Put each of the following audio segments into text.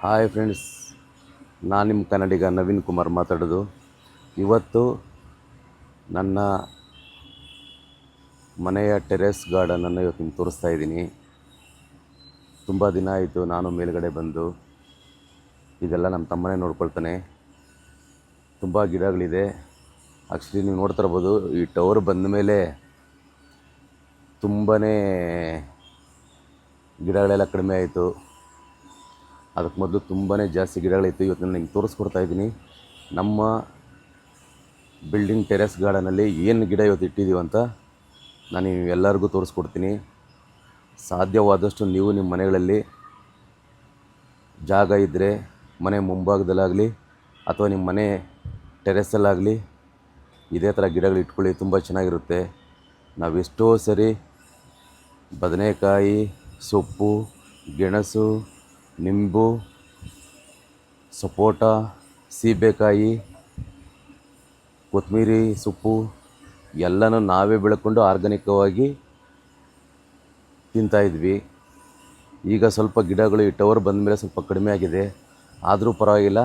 Hi friends, ನಾನು ನಿಮ್ಮ ಕನ್ನಡಿಗ ನವೀನ್ ಕುಮಾರ್ ಮಾತಾಡೋದು. ಇವತ್ತು ನನ್ನ ಮನೆಯ ಟೆರೆಸ್ ಗಾರ್ಡನನ್ನು ಇವತ್ತು ನಿಮ್ಗೆ ತೋರಿಸ್ತಾ ಇದ್ದೀನಿ. ತುಂಬ ದಿನ ಆಯಿತು ನಾನು ಮೇಲ್ಗಡೆ ಬಂದು. ಇದೆಲ್ಲ ನಮ್ಮ ತಮ್ಮನೇ ನೋಡ್ಕೊಳ್ತಾನೆ. ತುಂಬ ಗಿಡಗಳಿದೆ. ಆ್ಯಕ್ಚುಲಿ ನೀವು ನೋಡ್ತಾ ಇರ್ಬೋದು, ಈ ಟವರ್ ಬಂದ ಮೇಲೆ ತುಂಬಾ ಗಿಡಗಳೆಲ್ಲ ಕಡಿಮೆ ಆಯಿತು. ಅದಕ್ಕೆ ಮೊದಲು ತುಂಬಾ ಜಾಸ್ತಿ ಗಿಡಗಳಿತ್ತು. ಇವತ್ತು ನಾನು ನಿಮ್ಗೆ ತೋರಿಸ್ಕೊಡ್ತಾ ಇದ್ದೀನಿ ನಮ್ಮ ಬಿಲ್ಡಿಂಗ್ ಟೆರೆಸ್ ಗಾರ್ಡನಲ್ಲಿ ಏನು ಗಿಡ ಇವತ್ತು ಇಟ್ಟಿದ್ದೀವಿ ಅಂತ ನಾನು ಎಲ್ಲರಿಗೂ ತೋರಿಸ್ಕೊಡ್ತೀನಿ. ಸಾಧ್ಯವಾದಷ್ಟು ನೀವು ನಿಮ್ಮ ಮನೆಗಳಲ್ಲಿ ಜಾಗ ಇದ್ದರೆ ಮನೆ ಮುಂಭಾಗದಲ್ಲಾಗಲಿ ಅಥವಾ ನಿಮ್ಮ ಮನೆ ಟೆರೆಸಲ್ಲಾಗಲಿ ಇದೇ ಥರ ಗಿಡಗಳು ಇಟ್ಕೊಳ್ಳಿ, ತುಂಬ ಚೆನ್ನಾಗಿರುತ್ತೆ. ನಾವು ಎಷ್ಟೋ ಸರಿ ಬದನೆಕಾಯಿ, ಸೊಪ್ಪು, ಗೆಣಸು, ನಿಂಬು, ಸಪೋಟ, ಸೀಬೆಕಾಯಿ, ಕೊತ್ತಂಬರಿ ಸೊಪ್ಪು ಎಲ್ಲನೂ ನಾವೇ ಬೆಳ್ಕೊಂಡು ಆರ್ಗಾನಿಕವಾಗಿ ತಿಂತಾಯಿದ್ವಿ. ಈಗ ಸ್ವಲ್ಪ ಗಿಡಗಳು ಈ ಟವರ್ ಬಂದ ಮೇಲೆ ಸ್ವಲ್ಪ ಕಡಿಮೆ ಆಗಿದೆ. ಆದರೂ ಪರವಾಗಿಲ್ಲ,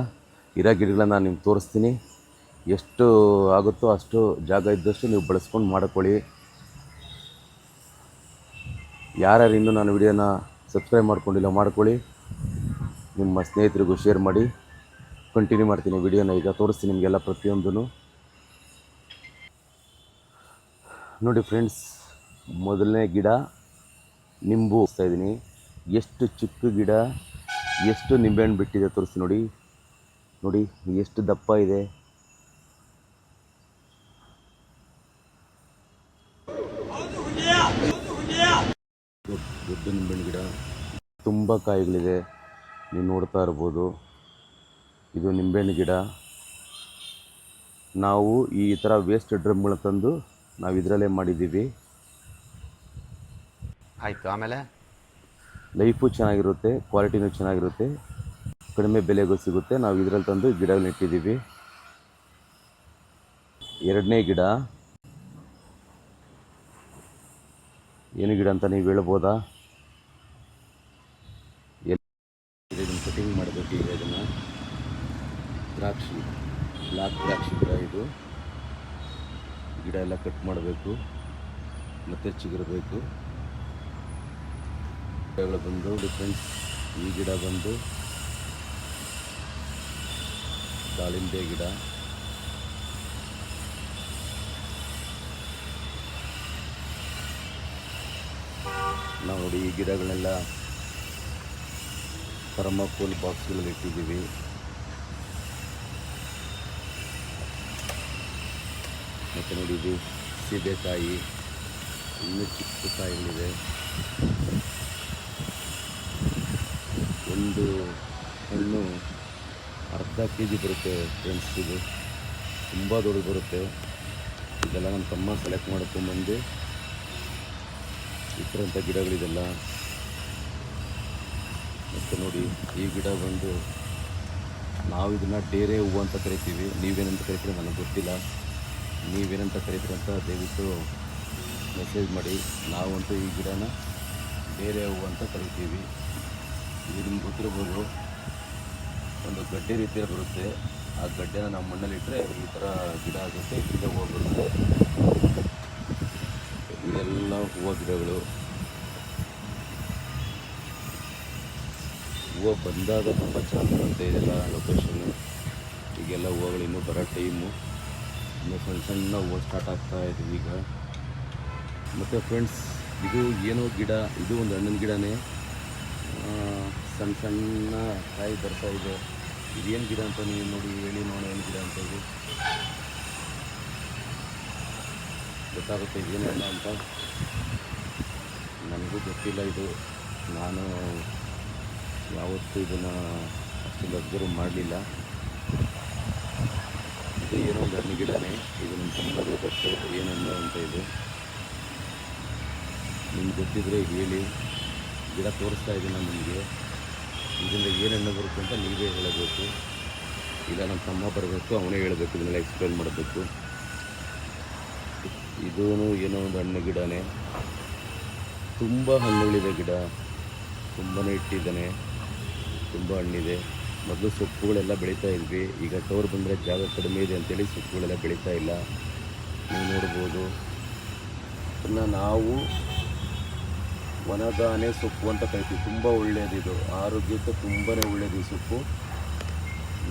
ಇರೋ ಗಿಡಗಳನ್ನ ನಾನು ನಿಮ್ಗೆ ತೋರಿಸ್ತೀನಿ. ಎಷ್ಟು ಆಗುತ್ತೋ ಅಷ್ಟು ಜಾಗ ಇದ್ದಷ್ಟು ನೀವು ಬಳಸ್ಕೊಂಡು ಮಾಡ್ಕೊಳ್ಳಿ. ಯಾರ್ಯಾರು ಇನ್ನೂ ನಾನು ವಿಡಿಯೋನ ಸಬ್ಸ್ಕ್ರೈಬ್ ಮಾಡ್ಕೊಂಡಿಲ್ಲ ಮಾಡ್ಕೊಳ್ಳಿ. ನಿಮ್ಮ ಸ್ನೇಹಿತರಿಗೂ ಶೇರ್ ಮಾಡಿ. ಕಂಟಿನ್ಯೂ ಮಾಡ್ತೀನಿ ವಿಡಿಯೋನ. ಈಗ ತೋರಿಸ್ತೀನಿ ನಿಮಗೆಲ್ಲ ಪ್ರತಿಯೊಂದೂ. ನೋಡಿ ಫ್ರೆಂಡ್ಸ್, ಮೊದಲನೇ ಗಿಡ ನಿಂಬು ಇದ್ದೀನಿ. ಎಷ್ಟು ಚಿಕ್ಕ ಗಿಡ, ಎಷ್ಟು ನಿಂಬೆಹಣ್ಣು ಬಿಟ್ಟಿದೆ ತೋರಿಸ್ತೀನಿ ನೋಡಿ. ನೋಡಿ ಎಷ್ಟು ದಪ್ಪ ಇದೆ. ದೊಡ್ಡ ನಿಂಬೆಹಣ್ಣು ಗಿಡ, ತುಂಬ ಕಾಯಿಗಳಿದೆ, ನೀವು ನೋಡ್ತಾ ಇರ್ಬೋದು. ಇದು ನಿಂಬೆಹಣ್ಣು ಗಿಡ. ನಾವು ಈ ಥರ ವೇಸ್ಟ್ ಡ್ರಮ್ಗಳ ತಂದು ನಾವು ಇದರಲ್ಲೇ ಮಾಡಿದ್ದೀವಿ. ಆಯಿತು. ಆಮೇಲೆ ಲೈಫು ಚೆನ್ನಾಗಿರುತ್ತೆ, ಕ್ವಾಲಿಟಿನೂ ಚೆನ್ನಾಗಿರುತ್ತೆ, ಕಡಿಮೆ ಬೆಲೆಗೂ ಸಿಗುತ್ತೆ. ನಾವು ಇದರಲ್ಲಿ ತಂದು ಗಿಡಗಳನ್ನ ಇಟ್ಟಿದ್ದೀವಿ. ಎರಡನೇ ಗಿಡ ಏನು ಗಿಡ ಅಂತ ನೀವು ಹೇಳ್ಬೋದಾ? ಇದನ್ನು ಕಟಿಂಗ್ ಮಾಡಬೇಕು. ಈಗ ಇದನ್ನು ದ್ರಾಕ್ಷಿ, ಬ್ಲ್ಯಾಕ್ ದ್ರಾಕ್ಷಿ ಗಿಡ. ಇದು ಗಿಡ ಎಲ್ಲ ಕಟ್ ಮಾಡಬೇಕು, ಮತ್ತೆ ಚಿಗುರಬೇಕು. ಗಿಡಗಳು ಬಂದು ಫ್ರೆಂಡ್ಸ್, ಈ ಗಿಡ ಬಂದು ದಾಳಿಂಬೆ ಗಿಡ. ನಾವು ನೋಡಿ ಈ ಗಿಡಗಳನ್ನೆಲ್ಲ ಥರ್ಮಾಕೋಲ್ ಬಾಕ್ಸ್ಗಳಲ್ಲಿ ಇಟ್ಟಿದ್ದೀವಿ. ಮತ್ತು ನೋಡಿ, ಇದು ಸೀಬೆಕಾಯಿ, ಇನ್ನೂ ಚಿಕ್ಕ ಕಾಯಿಗಳಿದೆ. ಒಂದು ಹಣ್ಣು ಅರ್ಧ kg ಬರುತ್ತೆ ಫ್ರೆಂಡ್ಸ್. ಇದು ತುಂಬ ದೊಡ್ಡದು ಬರುತ್ತೆ. ಇದೆಲ್ಲ ನಮ್ಮ ತಮ್ಮ ಸೆಲೆಕ್ಟ್ ಮಾಡ್ಕೊಂಬಂದು ಇಟ್ಟಿರೋಂಥ ಗಿಡಗಳಿದೆಲ್ಲ. ಮತ್ತು ನೋಡಿ, ಈ ಗಿಡ ಬಂದು ನಾವು ಇದನ್ನು ಡೇರೆ ಹೂವು ಅಂತ ಕರಿತೀವಿ. ನೀವೇನಂತ ಕರಿತೀರ ನನಗೆ ಗೊತ್ತಿಲ್ಲ. ನೀವೇನಂತ ಕರಿತೀರ ಅಂತ ದಯವಿಟ್ಟು ಮೆಸೇಜ್ ಮಾಡಿ. ನಾವಂತೂ ಈ ಗಿಡನ ಡೇರೆ ಹೂವು ಅಂತ ಕರಿತೀವಿ. ಇದು ನಿಮ್ಗೆ ಗೊತ್ತಿರ್ಬೋದು, ಒಂದು ಗಡ್ಡೆ ರೀತಿಯಲ್ಲಿ ಬರುತ್ತೆ. ಆ ಗಡ್ಡೆನ ನಾವು ಮಣ್ಣಲ್ಲಿಟ್ಟರೆ ಈ ಥರ ಗಿಡ ಆಗುತ್ತೆ, ಗಿಡ ಹೂವು ಬರುತ್ತೆ. ಇದೆಲ್ಲ ಹೂವು ಗಿಡಗಳು. ಹೂವು ಬಂದಾಗ ತುಂಬ ಚೆನ್ನಾಗಿ ಬರುತ್ತೆ. ಇದೆಲ್ಲ ಲೊಕೇಶನ್ನು. ಈಗೆಲ್ಲ ಹೂವುಗಳು ಇನ್ನೂ ಬರೋ ಟೈಮು. ಇನ್ನೂ ಸಣ್ಣ ಸಣ್ಣ ಹೂವು ಸ್ಟಾರ್ಟ್ ಆಗ್ತಾ ಇದೆ ಈಗ. ಮತ್ತು ಫ್ರೆಂಡ್ಸ್, ಇದು ಏನೋ ಗಿಡ, ಇದು ಒಂದು ಹಣ್ಣಿನ ಗಿಡನೇ. ಸಣ್ಣ ಸಣ್ಣ ಕಾಯಿ ಬರ್ತಾ ಇದೆ. ಇದೇನು ಗಿಡ ಅಂತ ನೀವು ನೋಡಿ, ಹೇಳಿ ನೋಡೋಣ ಏನು ಗಿಡ ಅಂತ. ಇದು ಗೊತ್ತಾಗುತ್ತೆ ಇದೇನಲ್ಲ ಅಂತ. ನನಗೂ ಗೊತ್ತಿಲ್ಲ ಇದು. ನಾನು ಯಾವತ್ತೂ ಇದನ್ನು ಅಷ್ಟೊಂದು ಅಬ್ಸರ್ವ್ ಮಾಡಲಿಲ್ಲ. ಇದು ಏನೋ ಒಂದು ಹಣ್ಣು ಗಿಡನೇ. ಇದು ನಮ್ಮ ತುಂಬ ಗೊತ್ತು ಏನನ್ನ ಅಂತ. ಇದು ನಿಮ್ಗೆ ಗೊತ್ತಿದ್ರೆ ಹೇಳಿ. ಗಿಡ ತೋರಿಸ್ತಾ ಇದ್ದೀನಿ ನಾನು ನಿಮಗೆ. ಇದರಿಂದ ಏನು ಹಣ್ಣು ಬರುತ್ತೆ ಅಂತ ನೀವೇ ಹೇಳಬೇಕು. ಇಲ್ಲ ನಮ್ಮ ತಮ್ಮ ಬರಬೇಕು, ಅವನೇ ಹೇಳಬೇಕು, ಇದನ್ನೆಲ್ಲ ಎಕ್ಸ್ಪ್ಲೇನ್ ಮಾಡಬೇಕು. ಇದೂ ಏನೋ ಒಂದು ಹಣ್ಣು ಗಿಡನೇ. ತುಂಬ ಹಣ್ಣುಗಳಿದೆ ಗಿಡ, ತುಂಬಾ ಇಟ್ಟಿದ್ದಾನೆ. ತುಂಬ ಹಣ್ಣಿದೆ. ಮೊದಲು ಸೊಪ್ಪುಗಳೆಲ್ಲ ಬೆಳೀತಾ ಇದ್ವಿ, ಈಗ ಟವರ್ ಬಂದರೆ ಜಾಗ ಕಡಿಮೆ ಇದೆ ಅಂತೇಳಿ ಸೊಪ್ಪುಗಳೆಲ್ಲ ಬೆಳೀತಾ ಇಲ್ಲ. ನೀವು ನೋಡ್ಬೋದು. ಇದನ್ನು ನಾವು ಒಣಗಾನೆ ಸೊಪ್ಪು ಅಂತ ಕರಿತೀವಿ. ತುಂಬ ಒಳ್ಳೆಯದು, ಇದು ಆರೋಗ್ಯಕ್ಕೆ ತುಂಬಾ ಒಳ್ಳೆಯದು ಈ ಸೊಪ್ಪು.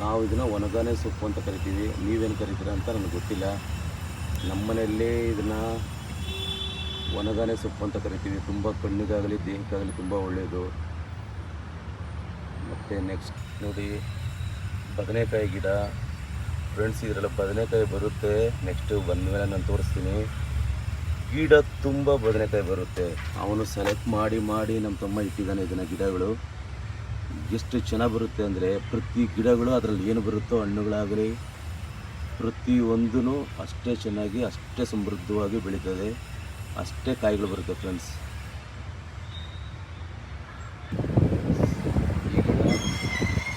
ನಾವು ಇದನ್ನು ಒಣಗಾನೆ ಸೊಪ್ಪು ಅಂತ ಕರಿತೀವಿ. ನೀವೇನು ಕರಿತೀರ ಅಂತ ನನಗೆ ಗೊತ್ತಿಲ್ಲ. ನಮ್ಮ ಮನೆಯಲ್ಲೇ ಇದನ್ನು ಒಣಗಾನೆ ಸೊಪ್ಪು ಅಂತ ಕರಿತೀವಿ. ತುಂಬ ಕಣ್ಣಿಗಾಗಲಿ ದೇಹಕ್ಕಾಗಲಿ ತುಂಬ ಒಳ್ಳೆಯದು. ಮತ್ತು ನೆಕ್ಸ್ಟ್ ನೋಡಿ, ಬದನೆಕಾಯಿ ಗಿಡ ಫ್ರೆಂಡ್ಸ್. ಇದರಲ್ಲಿ ಬದನೆಕಾಯಿ ಬರುತ್ತೆ. ನೆಕ್ಸ್ಟ್ ಬಂದಮೇಲೆ ನಾನು ತೋರಿಸ್ತೀನಿ. ಗಿಡ ತುಂಬ ಬದನೆಕಾಯಿ ಬರುತ್ತೆ. ಅವನು ಸೆಲೆಕ್ಟ್ ಮಾಡಿ ನಮ್ಮ ತಮ್ಮ ಇಟ್ಟಿದ್ದಾನೆ ಇದನ್ನು. ಗಿಡಗಳು ಎಷ್ಟು ಚೆನ್ನಾಗಿ ಬರುತ್ತೆ ಅಂದರೆ, ಪ್ರತಿ ಗಿಡಗಳು ಅದರಲ್ಲಿ ಏನು ಬರುತ್ತೋ ಹಣ್ಣುಗಳಾಗಲಿ ಪ್ರತಿಯೊಂದೂ ಅಷ್ಟೇ ಚೆನ್ನಾಗಿ, ಅಷ್ಟೇ ಸಮೃದ್ಧವಾಗಿ ಬೆಳೀತದೆ, ಅಷ್ಟೇ ಕಾಯಿಗಳು ಬರುತ್ತೆ ಫ್ರೆಂಡ್ಸ್. ಈ ಗಿಡ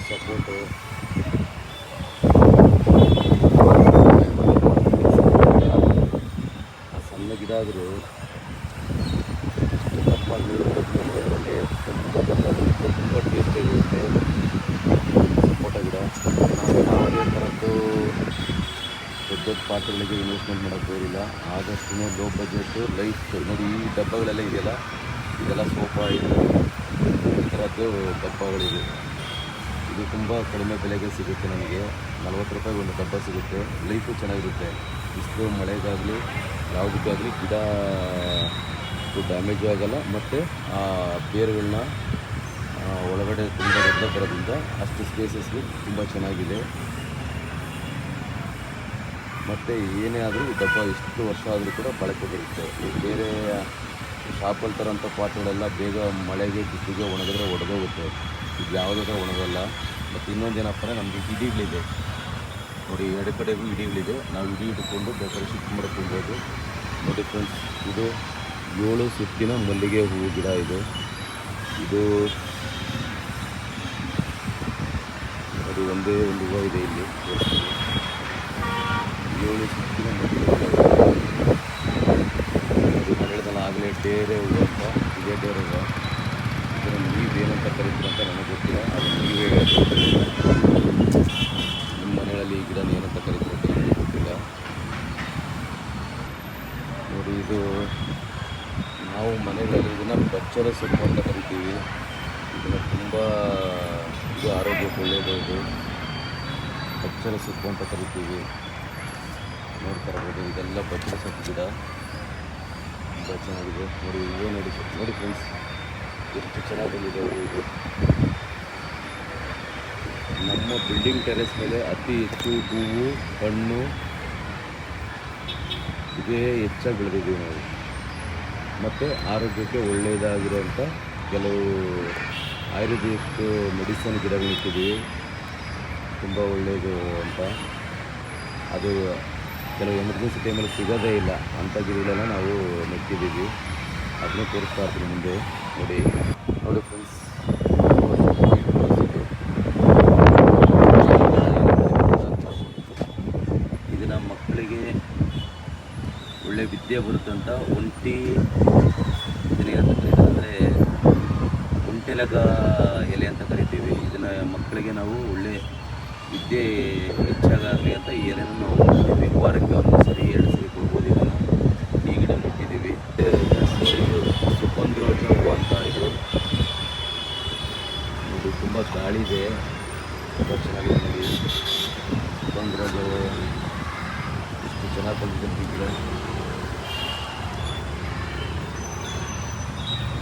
ಸಪೋಟು, ಸಣ್ಣ ಗಿಡ ಆದರೂ ತುಂಬ ಟೇಸ್ಟಿರುತ್ತೆ ಸಪೋಟ ಗಿಡ. ನಾವು ಅದೇ ಥರದ್ದು ದೊಡ್ಡ ಪಾತ್ರೆಗಳಿಗೆ ಇನ್ವೆಸ್ಟ್ಮೆಂಟ್ ಮಾಡೋಕ್ಕೆ ಬರೋದಿಲ್ಲ. ಆದಷ್ಟು ಲೋ ಬಜೆಟ್ಟು ಲೈಫ್. ನೋಡಿ, ಈ ಡಬ್ಬಗಳೆಲ್ಲ ಇದೆಯಲ್ಲ, ಇದೆಲ್ಲ ಸೋಫಾ ಇದು, ಈ ಥರದ್ದು ಡಬ್ಬಗಳಿವೆ. ಇದು ತುಂಬ ಕಡಿಮೆ ಬೆಲೆಗೆ ಸಿಗುತ್ತೆ. ನಮಗೆ 40 ರೂಪಾಯಿಗೆ ಒಂದು ಡಬ್ಬ ಸಿಗುತ್ತೆ. ಲೈಫು ಚೆನ್ನಾಗಿರುತ್ತೆ. ಬಿಸಿಲು ಮಳೆಗಾಗಲಿ ಯಾವುದಕ್ಕಾಗಲಿ ಗಿಡ ಡ್ಯಾಮೇಜು ಆಗೋಲ್ಲ. ಮತ್ತು ಆ ಬೇರುಗಳನ್ನ ಒಳಗಡೆ ತುಂಬ ದೊಡ್ಡ ಬರೋದ್ರಿಂದ ಅಷ್ಟು ಸ್ಪೇಸಸ್ಗೆ ತುಂಬ ಚೆನ್ನಾಗಿದೆ. ಮತ್ತು ಏನೇ ಆದರೂ ಈ ಡಬ್ಬ ಎಷ್ಟು ವರ್ಷ ಆದರೂ ಕೂಡ ಬಳಕೆ ಬರುತ್ತೆ. ಬೇರೆ ಶಾಪಲ್ಲಿ ತರೋಂಥ ಪಾಟ್ಗಳೆಲ್ಲ ಬೇಗ ಮಳೆಗೆ ಬಿಸಿಲಿಗೆ ಒಣಗಿದ್ರೆ ಒಡೆದೋಗುತ್ತೆ. ಇದು ಯಾವುದಾದ್ರೂ ಒಣಗಲ್ಲ. ಮತ್ತು ಇನ್ನೊಂದೇನಪ್ಪ ಅಂದರೆ, ನಮಗೆ ಹಿಡಿಗಳಿದೆ ನೋಡಿ, ಎರಡು ಕಡೆಗೂ ಹಿಡಿಗಳಿದೆ. ನಾವು ಹಿಡಿ ಹಿಡ್ಕೊಂಡು ಬೇಕಾದ್ರೆ ಶಿಫ್ಟ್ ಮಾಡ್ಕೊಬೋದು. ನೋಡಿ ಫ್ರೆಂಡ್ಸ್, ಇದು 7 ಸುತ್ತಿನ ಮಲ್ಲಿಗೆ ಹೂವು ಗಿಡ. ಇದು ಅದು ಒಂದೇ ಒಂದು ಹೂವು ಇದೆ ಇಲ್ಲಿ. 7 ಸುತ್ತಿನ ಮಲ್ಲಿಗೆ ಹೂವು. ಅದು ನಾನು ಹೇಳಿದಲ್ಲ ಆಗಲೇ, ಡೇರೆ ಹೂವು ಅಂತ. ಇದೇ ಡೇರೆ ಹೂವು. ಇದನ್ನು ನೀವೇನಂತ ಕರಿತೀರ ಅಂತ ನನಗೆ ಗೊತ್ತಿಲ್ಲ. ಅದು ನೀವೇ ಹೇಳ್ತೀರ. ನಿಮ್ಮ ಮನೆಯಲ್ಲಿ ಈ ಗಿಡನ ಏನಂತ ಕರಿತೀರ ಅಂತ ನನಗೆ ಗೊತ್ತಿಲ್ಲ. ನೋಡಿ, ಇದು ನಾವು ಮನೆಗಳಲ್ಲಿ ಇದನ್ನು ಬಚ್ಚಲ ಸೊಪ್ಪು ಅಂತ ಕರಿತೀವಿ. ಇದನ್ನು ತುಂಬ ಇದು ಆರೋಗ್ಯಕ್ಕೆ ಒಳ್ಳೆಯದು. ಇದು ಬಚ್ಚಲ ಸೊಪ್ಪು ಅಂತ ಕರಿತೀವಿ. ನೋಡ್ತಾ ಇರ್ಬೋದು, ಇದೆಲ್ಲ ಬಚ್ಚಲ ಸೊಪ್ಪು ಗಿಡ. ತುಂಬ ಚೆನ್ನಾಗಿದೆ. ನೋಡಿ, ಹೂವು ನೋಡಿ ಫ್ರೆಂಡ್ಸ್, ಎಷ್ಟು ಚೆನ್ನಾಗಿ ಬಂದಿದೆ ಇದು. ನಮ್ಮ ಬಿಲ್ಡಿಂಗ್ ಟೆರೆಸ್ ಮೇಲೆ ಅತಿ ಹೆಚ್ಚು ಹೂವು ಹಣ್ಣು ಇದೇ ಹೆಚ್ಚಾಗಿ ಬೆಳೆದಿದ್ದೀವಿ ನಾವು. ಮತ್ತು ಆರೋಗ್ಯಕ್ಕೆ ಒಳ್ಳೆಯದಾಗಿರೋಂಥ ಕೆಲವು ಆಯುರ್ವೇದಿಕ್ ಮೆಡಿಸನ್ ಗಿಡಗಳು ಇಟ್ಟಿದ್ದೀವಿ. ತುಂಬ ಒಳ್ಳೆಯದು ಅಂತ. ಅದು ಕೆಲವು ಎಮರ್ಜೆನ್ಸಿ ಟೈಮಲ್ಲಿ ಸಿಗೋದೇ ಇಲ್ಲ ಅಂಥ ಗಿಡಗಳೆಲ್ಲ ನಾವು ನೆಟ್ಟಿದ್ದೀವಿ. ಅದನ್ನು ತೋರಿಸ್ತಾ ಇರ್ತೀನಿ ಮುಂದೆ. ನೋಡಿ ಫ್ರೆಂಡ್ಸ್, ಇದನ್ನು ಮಕ್ಕಳಿಗೆ ಒಳ್ಳೆ ವಿದ್ಯೆ ಬರುತ್ತಂತ ಒಂಟಿ ಇದನ್ನೇನಂತ ಕರೀತಾರೆ ಅಂದರೆ ಒಂಟೆಲಗ ಎಲೆ ಅಂತ ಕರಿತೀವಿ. ಇದನ್ನು ಮಕ್ಕಳಿಗೆ ನಾವು ಒಳ್ಳೆ ವಿದ್ಯೆ ಹೆಚ್ಚಾಗಲಿ ಅಂತ ಈ ಎಲೆಯನ್ನು ನಾವು ಕೊಡ್ತೀವಿ. ವಾರಕ್ಕೆ 1 ಸರಿ 2 ಸರಿ ಕೊಡ್ಬೋದು. ಇದನ್ನು ಈ ಗಿಡ ನೆಟ್ಟಿದ್ದೀವಿ. ಸುಗಂಧರಾಜ ಹೂವು ಅಂತ. ಇದು ನೋಡಿ, ತುಂಬ ಗಾಳಿ ಇದೆ, ತುಂಬ ಚೆನ್ನಾಗಿದೆ. ನೋಡಿ, ಸುಗಂಧರಾಜ ಎಷ್ಟು ಚೆನ್ನಾಗಿ ಬಂದಿದೆ ಈ ಗಿಡ.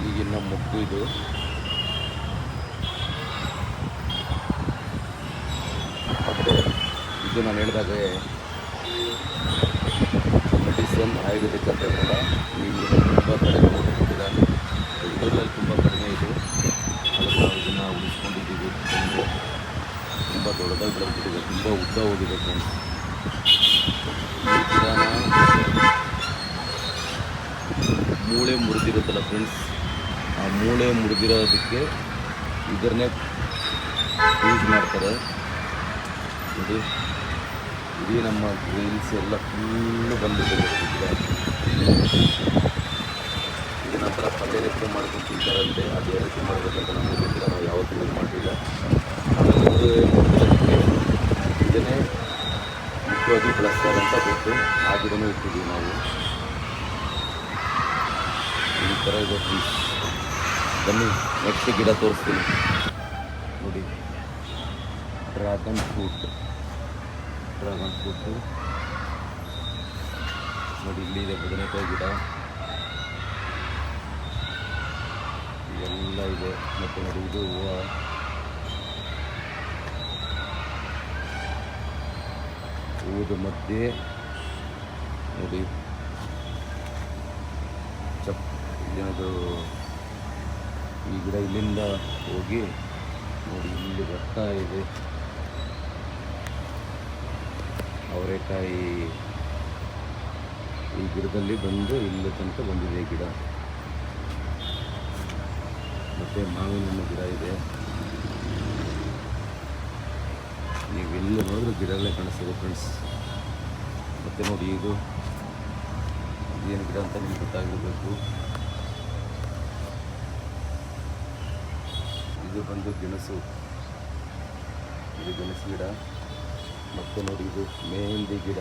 ಈಗಿನ ಮೊಗ್ಗು ಇದು. ಮತ್ತು ಇದು ನಾನು ಹೇಳಿದಾಗ ಮೆಡಿಸನ್ ಆಯುರ್ವೇದಿಕ್ ಅಂತ ಕೂಡ ಈಗ ತುಂಬ ಕಡಿಮೆ ಕೊಟ್ಟಿದ್ದಾರೆ. ಬೆಂಗಳೂರಲ್ಲಿ ತುಂಬ ಕಡಿಮೆ ಇದು. ಅದಕ್ಕೆ ನಾವು ಇದನ್ನು ಉಳಿಸ್ಕೊಂಡಿದ್ದೀವಿ. ತುಂಬ ದೊಡ್ಡದಾಗಿ ಬೆಳೆದ್ಬಿಟ್ಟಿದೆ, ತುಂಬ ಉದ್ದ ಹೋಗಿದೆ ಫ್ರೆಂಡ್ಸ್. ಈ ಗಿಡನ ಮೂಳೆ ಮುರಿದಿರುತ್ತಲ್ಲ ಫ್ರೆಂಡ್ಸ್, ಆ ಮೂಳೆ ಮುರಿದಿರೋದಕ್ಕೆ ಇದನ್ನೇ ಯೂಸ್ ಮಾಡ್ತಾರೆ. ನೋಡಿ, ಇಡೀ ನಮ್ಮ ಗ್ರೈನ್ಸ್ ಎಲ್ಲ ಫುಲ್ಲು ಬಂದಿದೆ. ಇದನ್ನ ಥರ ಪಲ್ಯ ರೀತಿ ಮಾಡ್ಕೊಂಡು ತಿಂತಾರಂತೆ. ಅದು ಯಾವ ರೀತಿ ಮಾಡಬೇಕಂತ ನಮಗೆ ಗೊತ್ತಿಲ್ಲ. ನಾವು ಯಾವತ್ತೂ ಮಾಡಲಿಲ್ಲ. ಇದನ್ನೇ ಮುಖ್ಯವಾಗಿ ಬಳಸ್ತಾರೆ ಅಂತ ಗೊತ್ತು. ಆ ಗಿಡನೂ ಇಟ್ಟಿದ್ದೀವಿ ನಾವು. ಈ ಥರ ಇದೆ ಫ್ರೆಂಡ್ಸ್. ಬನ್ನಿ ನೆಕ್ಸ್ಟ್ ಗಿಡ ತೋರಿಸ್ತೀನಿ ನೋಡಿ. ಡ್ರ್ಯಾಗನ್ ಫ್ರೂಟು ನೋಡಿ, ಇಲ್ಲಿದೆ ಬದನೆಕಾಯಿ ಗಿಡ ಎಲ್ಲ ಇದೆ. ಮತ್ತು ನೋಡಿ ಇದು ಹೂವದ ಮಧ್ಯೆ ನೋಡಿ ಇಲ್ಲೇನದು ಈ ಗಿಡ ಇಲ್ಲಿಂದ ಹೋಗಿ ನೋಡಿ ಇಲ್ಲಿ ಬರ್ತಾ ಇದೆ. ಅವರೆಕಾಯಿ ಈ ಗಿಡದಲ್ಲಿ ಬಂದು ಇಲ್ಲಿ ತನಕ ಬಂದಿದೆ ಗಿಡ. ಮತ್ತು ಮಾವಿನ ಹಣ್ಣು ಗಿಡ ಇದೆ. ನೀವೆಲ್ಲ ನೋಡಿದ್ರೆ ಗಿಡಗಳೇ ಕಾಣಿಸ್ತಿದೆ ಫ್ರೆಂಡ್ಸ್. ಮತ್ತು ನೋಡಿ ಇದು ಏನು ಗಿಡ ಅಂತ ನಿಮ್ಗೆ ಗೊತ್ತಾಗಿರಬೇಕು. ಇದು ಬಂದು ಗೆಣಸು, ಇದು ಗೆಣಸು ಗಿಡ. ಮತ್ತು ನೋಡಿ ಇದು ಮೆಹಂದಿ ಗಿಡ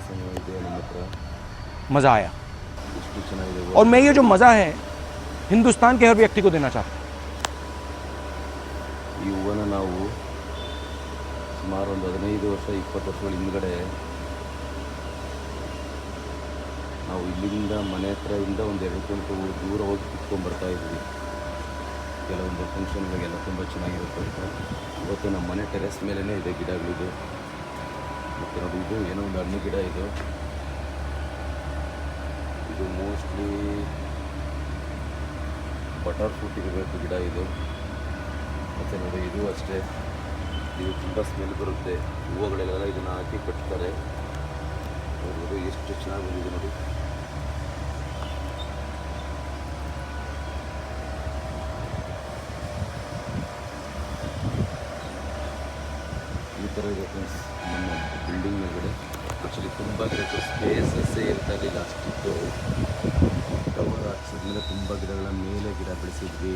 ಸಹ ಇದೆ ನಮ್ಮ ಹತ್ರ. मज़ा आया ಎಷ್ಟು ಚೆನ್ನಾಗಿದೆ. और मैं ये जो मज़ा है हिंदुस्तान के हर व्यक्ति को देना चाहता हूँ. ಈ ಹೂವನ್ನು ನಾವು ಸುಮಾರು ಒಂದು 15 ವರ್ಷ 20 ವರ್ಷಗಳ ಹಿಂದ್ಗಡೆ ನಾವು ಇಲ್ಲಿಂದ ಮನೆ ಹತ್ರದಿಂದ ಒಂದು 2 ಕಿಲೋಮೀಟರ್ ದೂರ ಹೋಗಿ ಕಿತ್ಕೊಂಡ್ಬರ್ತಾ ಇದ್ವಿ. ಕೆಲವೊಂದು ಫಂಕ್ಷನ್ಗಳಿಗೆಲ್ಲ ತುಂಬ ಚೆನ್ನಾಗಿರುತ್ತೆ ಅಂತ. ಇವತ್ತು ನಮ್ಮ ಮನೆ ಟೆರೆಸ್ ಮೇಲೇ ಇದೆ ಗಿಡಗಳಿದು. ಮತ್ತು ನೋಡಿ ಇದು ಏನೋ ಒಂದು ಹಣ್ಣು ಗಿಡ. ಇದು ಮೋಸ್ಟ್ಲಿ ಬಟರ್ ಫ್ರೂಟ್ ಇರಬೇಕು ಗಿಡ ಇದು. ಮತ್ತು ನೋಡಿ ಇದು ಅಷ್ಟೇ, ಇದು ತುಂಬ ಸ್ಮೆಲ್ ಬರುತ್ತೆ. ಹೂವುಗಳೆಲ್ಲ ಇದನ್ನು ಹಾಕಿ ಕಟ್ತಾರೆ. ನೋಡ್ಬೋದು ಎಷ್ಟು ಚೆನ್ನಾಗಿ ಬಂದಿದೆ ನೋಡಿ. ಈ ಥರ ಇದೆ ಫ್ರೆಂಡ್ಸ್ ನಮ್ಮ ಬಿಲ್ಡಿಂಗ್ ಮೇಲ್ಗಡೆ. ಆ್ಯಕ್ಚುಲಿ ತುಂಬ ಗಿಡಕ್ಕೆ ಸ್ಪೇಸಸ್ಸೇ ಇರ್ತಾ ಇರಲಿಲ್ಲ, ಅಷ್ಟಿತ್ತು. ಕವರ್ ಹಾಕ್ಸಿದ್ಮೇಲೆ ತುಂಬ ಗಿಡಗಳ ಮೇಲೆ ಗಿಡ ಬೆಳೆಸಿದ್ವಿ.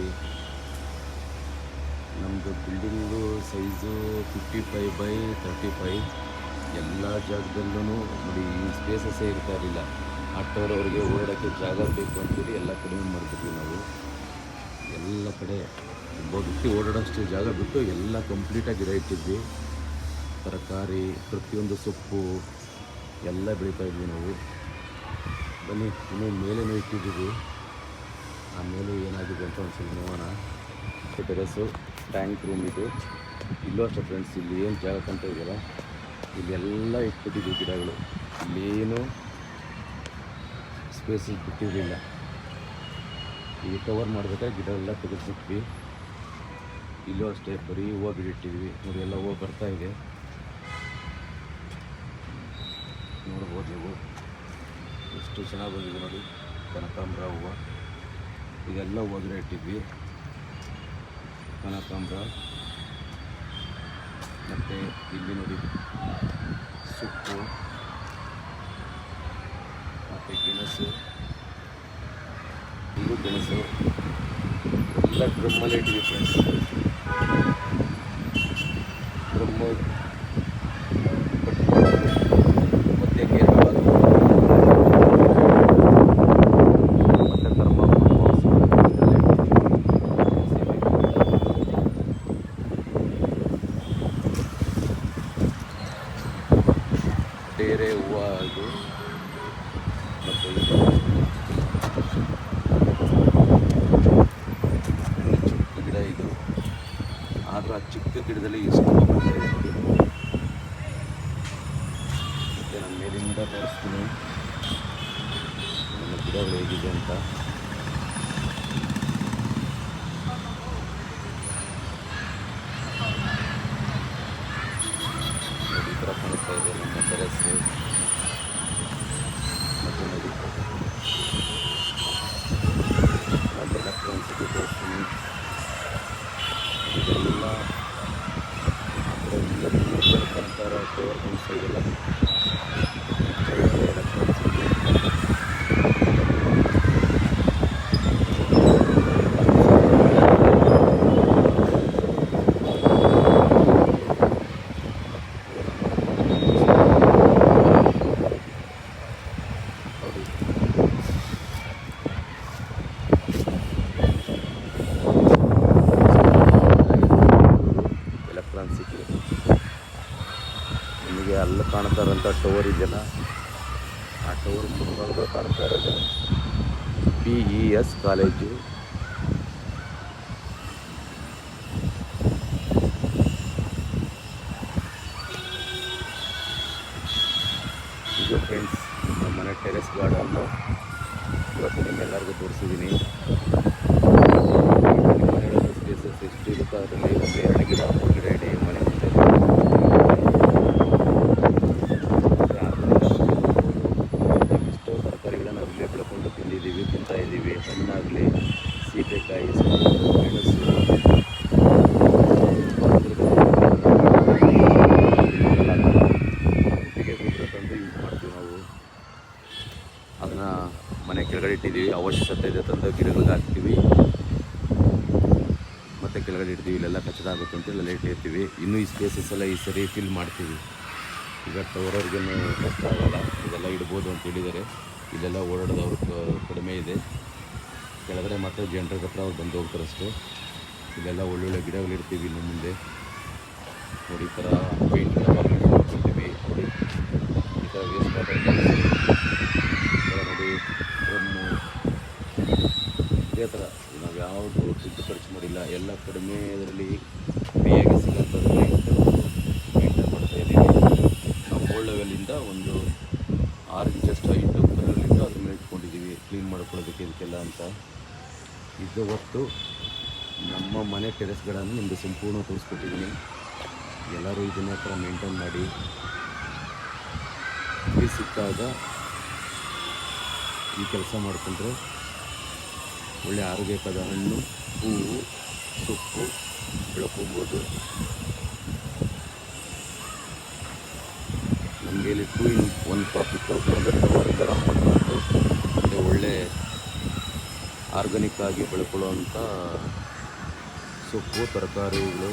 ನಮ್ಮದು ಬಿಲ್ಡಿಂಗು ಸೈಜು 55x35. ಎಲ್ಲ ಜಾಗದಲ್ಲೂ ನೋಡಿ ಈ ಸ್ಪೇಸಸ್ಸೇ ಇರ್ತಾ ಇರಲಿಲ್ಲ. ಆಟೋರವ್ರಿಗೆ ಓಡಾಡೋಕ್ಕೆ ಜಾಗ ಬೇಕು ಅಂತೇಳಿ ಎಲ್ಲ ಕಡಿಮೆ ಮಾಡ್ತಿದ್ವಿ ನಾವು. ಎಲ್ಲ ಕಡೆ ಒಬ್ಬ ವ್ಯಕ್ತಿ ಓಡಾಡೋಷ್ಟು ಜಾಗ ಬಿಟ್ಟು ಎಲ್ಲ ಕಂಪ್ಲೀಟಾಗಿ ಗಿಡ ಇಟ್ಟಿದ್ವಿ. ತರಕಾರಿ, ಪ್ರತಿಯೊಂದು ಸೊಪ್ಪು ಎಲ್ಲ ಬೆಳೀತಾ ಇದ್ವಿ ನಾವು. ಬನ್ನಿ ಇನ್ನೂ ಮೇಲೇನೂ ಇಟ್ಟಿದ್ದೀವಿ. ಆ ಮೇಲೆ ಏನಾಗಿದೆ ಅಂತ ಒಂದ್ಸಲ ನೋಡೋಣ. ಟೆರೆಸು ಟ್ಯಾಂಕ್ ರೂಮ್ ಇದು. ಇಲ್ಲೂ ಅಷ್ಟೇ ಫ್ರೆಂಡ್ಸ್, ಇಲ್ಲಿ ಏನು ಜಾಗ ಕಾಣ್ತಾ ಇದೆಯಲ್ಲ, ಇಲ್ಲೆಲ್ಲ ಇಟ್ಬಿಟ್ಟಿದ್ದೀವಿ ಗಿಡಗಳು. ಇಲ್ಲೇನು ಸ್ಪೇಸಸ್ ಬಿಟ್ಟಿರಲಿಲ್ಲ. ಈಗ ಕವರ್ ಮಾಡಬೇಕಾದ್ರೆ ಗಿಡ ಎಲ್ಲ ತೆಗೆದುಬಿಟ್ವಿ. ಇಲ್ಲೂ ಅಷ್ಟೇ ಬರೀ ಹೂವು ಬಿಟ್ಟಿಟ್ಟಿದ್ವಿ. ನೋಡಿ ಎಲ್ಲ ಹೂವು ಬರ್ತಾ ಇದೆ, ನೋಡ್ಬೋದು ನೀವು. ಎಷ್ಟು ಚೆನ್ನಾಗಿ ಬಂದಿದೆ ನೋಡಿ ಕನಕಾಂಬರ ಹೂವು. ಇದೆಲ್ಲ ಹೂವು ಗಿಡ ಇಟ್ಟಿದ್ವಿ. ಕನಕಾಂಬರ ಮತ್ತು ಇಲ್ಲಿ ನೋಡಿ ಸೊಪ್ಪು ಮತ್ತು ಗೆಣಸು. ಇದು ಗೆಣಸು ಎಲ್ಲ ಡ್ರಮ್ಮಲ್ಲೇ ಇಟ್ಟಿದ್ವಿ ಫ್ರೆಂಡ್ಸ್. ಡ್ರಮ್ಮು ಮತ್ತೆ ಕೇರಳ ಮತ್ತು ಥರ್ಮಾಕೋಲ್ ಡೇರೆ ಹೂವು ಇದು. ಮತ್ತು ಚಿಕ್ಕ ಗಿಡ ಇದು. ಆದರೂ ಆ ಚಿಕ್ಕ ಗಿಡದಲ್ಲಿ ಎಷ್ಟು ಬರ್ತಾ ಇದೆ ನೋಡಿ. ಮತ್ತು ನಾನು ಮೇಲಿಂದ ತೋರಿಸ್ತೀನಿ ನನ್ನ ಗಿಡಗಳು ಹೇಗಿದೆ ಅಂತ. ನೋಡಿ ಈ ಥರ ಕಾಣಿಸ್ತಾ ಇದೆ ನಮ್ಮ ಟೆರೆಸ್ಸು. ಮತ್ತು ನೋಡಿ ಒಂದ್ಸತಿ ತೋರಿಸ್ತೀನಿ. ಇದೆಲ್ಲ ಕಾಣ್ತಾರ ಕವರ್ ಕಾಣಿಸ್ತಾ ಇದೆಯಲ್ಲ, ದೊಡ್ಡ ಟವರ್ ಇದೆಯಲ್ಲ, ಆ ಟವರ್ ಮುಂಭಾಗ ಕಾಣ್ತಾ ಇರೋದು PES ಕಾಲೇಜು. ಇದು ಫ್ರೆಂಡ್ಸ್ ನಮ್ಮ ಮನೆ ಟೆರೆಸ್ ಗಾರ್ಡನ್ನು ಇವತ್ತು ನಿಮ್ಮೆಲ್ಲರಿಗೂ ತೋರಿಸಿದ್ದೀನಿ. ನಿಮ್ಮ ಮನೆಯೊಳಗೆ ಸ್ಪೇಸಸ್ ಎಷ್ಟು ಇರುತ್ತೋ ಅದರಲ್ಲಿ ಒಂದು 2 ಗಿಡ 3 ಗಿಡ ಇಡಿ ಮನೆ ಮುಂದೆ. ಎಷ್ಟೋ ತರಕಾರಿಗಳನ್ನು ಅಲ್ಲೇ ಬೆಳ್ಕೊಂಡು ತಿಂತಾ ಇದ್ದೀವಿ. ಹಣ್ಣಾಗಲಿ, ಸೀಬೆಕಾಯಿ, ಮೆಣಸು, ಒಟ್ಟಿಗೆ ಗೊಬ್ಬರ ತಂದು ಯೂಸ್ ಮಾಡ್ತೀವಿ ನಾವು. ಅದನ್ನು ಮನೆ ಕೆಳಗಡೆ ಇಟ್ಟಿದ್ದೀವಿ. ಅವಶ್ಯಕತೆ ಇದೆ ತಂದು ಗಿಡಗಳಿಗೆ ಹಾಕ್ತೀವಿ, ಮತ್ತು ಕೆಳಗಡೆ ಇಡ್ತೀವಿ. ಇಲ್ಲೆಲ್ಲ ಕಚಡ ಆಗುತ್ತೆ ಅಂತೇಳಿ ಎಲ್ಲ ಇಟ್ಟಿರ್ತೀವಿ. ಇನ್ನೂ ಈ ಸ್ಪೇಸಸ್ ಎಲ್ಲ ಈ ಸರಿ ಫಿಲ್ ಮಾಡ್ತೀವಿ. ಈಗ ಟವರವ್ರಿಗೇನು ಕಷ್ಟ ಆಗೋಲ್ಲ, ಇದೆಲ್ಲ ಇಡ್ಬೋದು ಅಂತ ಹೇಳಿದ್ದಾರೆ. ಇಲ್ಲೆಲ್ಲ ಓಡಾಡೋದವ್ರು ಕಡಿಮೆ ಇದೆ. ಕೆಳಗಡೆ ಮಾತ್ರ ಜನರ ಹತ್ರ ಅವ್ರು ಬಂದು ಹೋಗ್ತಾರಷ್ಟೇ. ಇಲ್ಲೆಲ್ಲ ಒಳ್ಳೊಳ್ಳೆ ಗಿಡಗಳಿರ್ತೀವಿ ಇನ್ನು ಮುಂದೆ. ನೋಡಿ, ಈ ಥರ ಪೇಂಟ್ ಮಾಡ್ಕೊಳ್ತೀವಿ. ನೋಡಿ, ಈ ಥರ ವೇಸ್ಟ್ ವಾಟರ್ ನೋಡಿ, ಡ್ರಮ್ಮು, ಇದೇ ಥರ ನಾವು ಯಾವುದು ದುಡ್ಡು ಖರ್ಚು ಮಾಡಿಲ್ಲ. ಎಲ್ಲ ಕಡಿಮೆ ಇದರಲ್ಲಿ ಫ್ರೀಯಾಗಿ ಸಿಗೋಂಥದ್ದು ಮೇಂಟೈನ್ ಮಾಡ್ತಾಯಿದ್ದೀವಿ. ನಾವು ಓಲ್ಡ್ ಲೆವೆಲಿಂದ ಒಂದು 6 ಇಂಚಷ್ಟು ಹೈಟು ಕಲ್ಲಲ್ಲಿಂದ ಅದ್ರ ಮೇಲೆ ಇಟ್ಕೊಂಡಿದ್ದೀವಿ ಕ್ಲೀನ್ ಮಾಡ್ಕೊಳ್ಳೋದಕ್ಕೆ ಇದಕ್ಕೆಲ್ಲ ಅಂತ. ಇದು ಹೊತ್ತು ನಮ್ಮ ಮನೆ ಟೆರೆಸ್ಗಳನ್ನು ನಿಮಗೆ ಸಂಪೂರ್ಣ ತೋರಿಸ್ಕೊಟ್ಟಿದ್ದೀನಿ. ಎಲ್ಲರೂ ಇದನ್ನ ಥರ ಮೇಂಟೈನ್ ಮಾಡಿ ಫ್ರೀ ಸಿಕ್ಕಾಗ ಈ ಕೆಲಸ ಮಾಡಿಕೊಂಡ್ರೆ ಒಳ್ಳೆ ಆರೋಗ್ಯಕರ ಹಣ್ಣು, ಹೂವು, ಸೊಪ್ಪು ಬೆಳ್ಕೊಬೋದು. ನಮಗೆ ಇಲ್ಲಿ 2 in 1 ಪ್ರಾಫಿಟ್ಟು. ಮತ್ತು ಒಳ್ಳೆ ಆರ್ಗಾನಿಕ್ ಆಗಿ ಬೆಳ್ಕೊಳ್ಳೋವಂಥ ಸೊಪ್ಪು, ತರಕಾರಿಗಳು,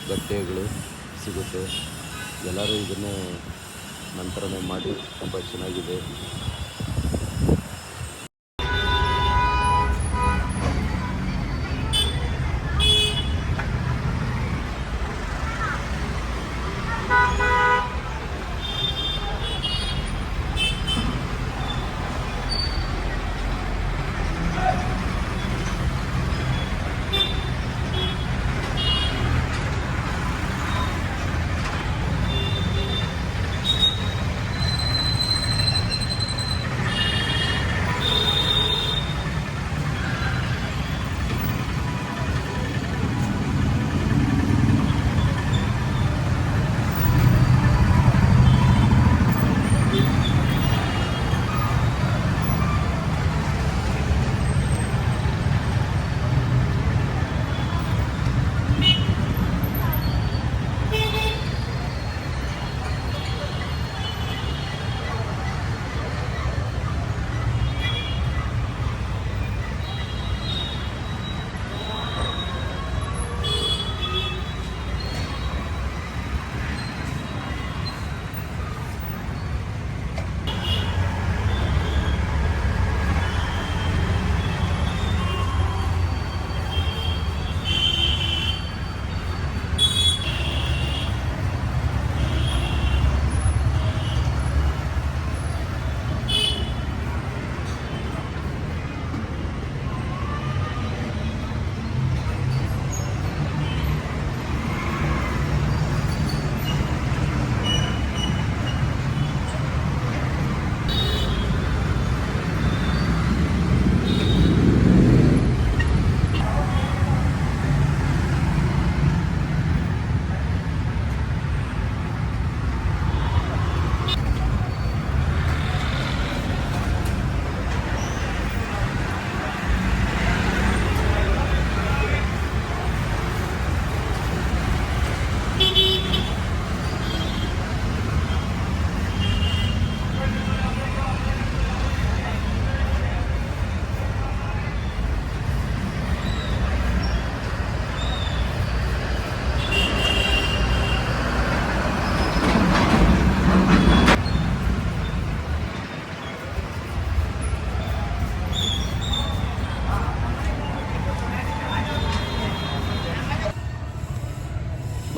ಗಡ್ಡೆಗಳು ಸಿಗುತ್ತೆ. ಎಲ್ಲರೂ ಇದನ್ನೇ ನಂತರನೇ ಮಾಡಿ. ತುಂಬ ಚೆನ್ನಾಗಿದೆ.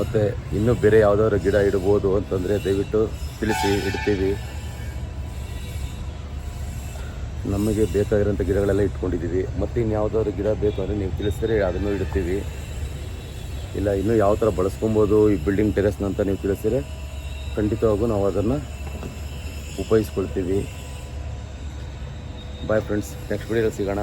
ಮತ್ತು ಇನ್ನೂ ಬೇರೆ ಯಾವುದಾದ್ರು ಗಿಡ ಇಡ್ಬೋದು ಅಂತಂದರೆ ದಯವಿಟ್ಟು ತಿಳಿಸಿ, ಇಡ್ತೀವಿ. ನಮಗೆ ಬೇಕಾಗಿರೋಂಥ ಗಿಡಗಳೆಲ್ಲ ಇಟ್ಕೊಂಡಿದ್ದೀವಿ. ಮತ್ತು ಇನ್ಯಾವುದಾದ್ರು ಗಿಡ ಬೇಕು ಅಂದರೆ ನೀವು ತಿಳಿಸಿದ್ರೆ ಅದನ್ನು ಇಡ್ತೀವಿ. ಇಲ್ಲ ಇನ್ನೂ ಯಾವ ಥರ ಬಳಸ್ಕೊಬೋದು ಈ ಬಿಲ್ಡಿಂಗ್ ಟೆರೆಸ್ನ ಅಂತ ನೀವು ತಿಳಿಸಿದರೆ ಖಂಡಿತವಾಗೂ ನಾವು ಅದನ್ನು ಉಪಯೋಗಿಸ್ಕೊಳ್ತೀವಿ. ಬಾಯ್ ಫ್ರೆಂಡ್ಸ್, ನೆಕ್ಸ್ಟ್ ವಿಡಿಯೋದಲ್ಲಿ ಸಿಗೋಣ.